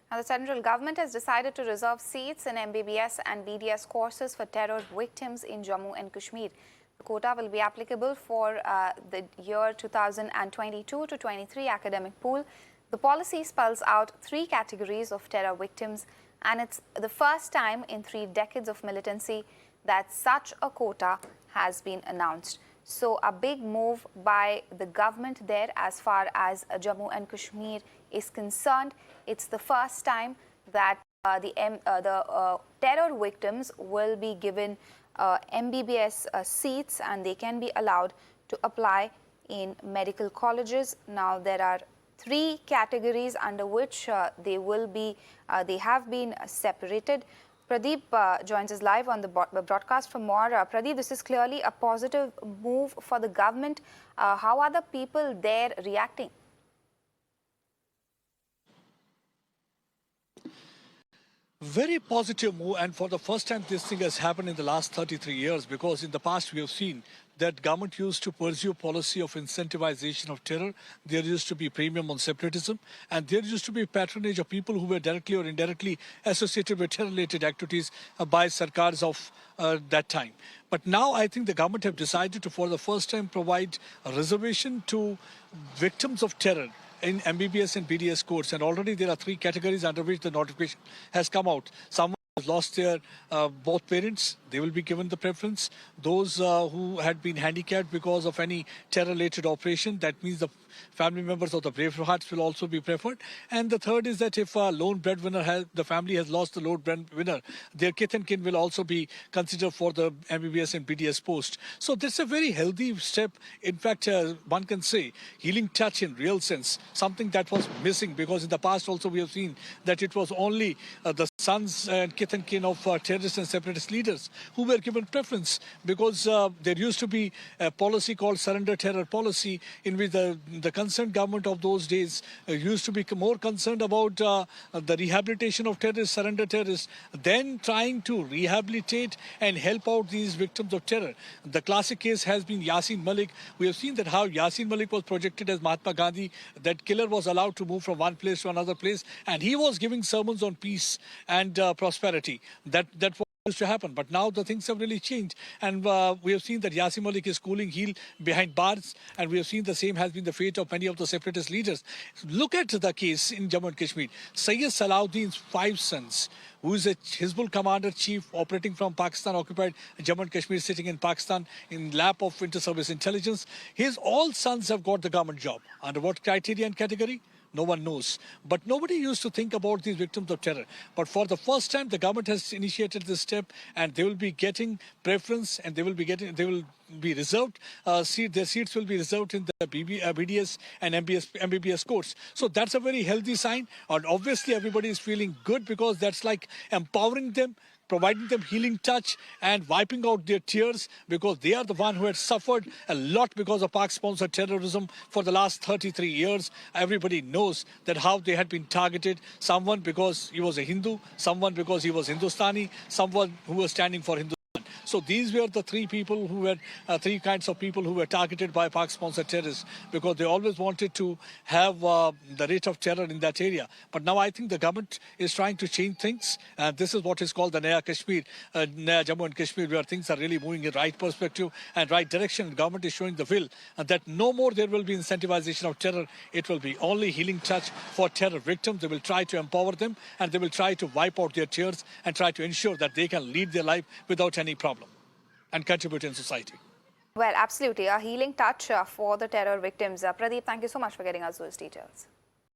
Now, the central government has decided to reserve seats in MBBS and BDS courses for terror victims in Jammu and Kashmir. The quota will be applicable for the year 2022 to 23 academic pool. The policy spells out 3 categories of terror victims, and it's the first time in 3 decades of militancy that such a quota has been announced. So a big move by the government there as far as Jammu and Kashmir is concerned. It's the first time that the terror victims will be given MBBS seats, and they can be allowed to apply in medical colleges. Now there are 3 categories under which they have been separated. Pradeep joins us live on the broadcast for more. Pradeep, this is clearly a positive move for the government. How are the people there reacting? Very positive move, and for the first time this thing has happened in the last 33 years, because in the past we have seen that government used to pursue policy of incentivization of terror. There used to be premium on separatism, and there used to be patronage of people who were directly or indirectly associated with terror-related activities by sarkars of that time. But now I think the government have decided to, for the first time, provide a reservation to victims of terror in MBBS and BDS courts, and already there are 3 categories under which the notification has come out. Someone has lost their both parents, they will be given the preference. Those who had been handicapped because of any terror-related operation, that means the family members of the bravehearts will also be preferred. And the third is that if a lone breadwinner the family has lost the lone breadwinner, their kith and kin will also be considered for the MBBS and BDS post. So this is a very healthy step. In fact, one can say healing touch in real sense, something that was missing, because in the past also we have seen that it was only the sons and kith and kin of terrorist and separatist leaders who were given preference, because there used to be a policy called surrender terror policy, in which the concerned government of those days used to be more concerned about the rehabilitation of terrorists, surrender terrorists, than trying to rehabilitate and help out these victims of terror. The classic case has been Yasin Malik. We have seen that how Yasin Malik was projected as Mahatma Gandhi. That killer was allowed to move from one place to another place, and he was giving sermons on peace and prosperity. That to happen. But now the things have really changed, and we have seen that Yasin Malik is cooling heel behind bars, and we have seen the same has been the fate of many of the separatist leaders. Look at the case in Jammu and Kashmir. Sayyid Salahuddin's 5 sons, who is a Hizbul commander chief operating from Pakistan occupied Jammu and Kashmir, sitting in Pakistan in lap of inter-service intelligence. His all sons have got the government job. Under what criteria and category? No one knows. But nobody used to think about these victims of terror. But for the first time, the government has initiated this step, and they will be getting preference, and they will be reserved. Their seats will be reserved in the BDS and MBBS courts. So that's a very healthy sign. And obviously, everybody is feeling good, because that's like empowering them, providing them healing touch and wiping out their tears, because they are the one who had suffered a lot because of Pak-sponsored terrorism for the last 33 years. Everybody knows that how they had been targeted. Someone because he was a Hindu, someone because he was Hindustani, someone who was standing for Hindu. So these were the 3 people who were 3 kinds of people who were targeted by Pak-sponsored terrorists, because they always wanted to have the rate of terror in that area. But now I think the government is trying to change things, and this is what is called the Naya Kashmir, Naya Jammu and Kashmir, where things are really moving in right perspective and right direction. The government is showing the will, and that no more there will be incentivization of terror. It will be only healing touch for terror victims. They will try to empower them, and they will try to wipe out their tears and try to ensure that they can lead their life without any problem and contribute in society. Well, absolutely. A healing touch for the terror victims. Pradeep, thank you so much for getting us those details.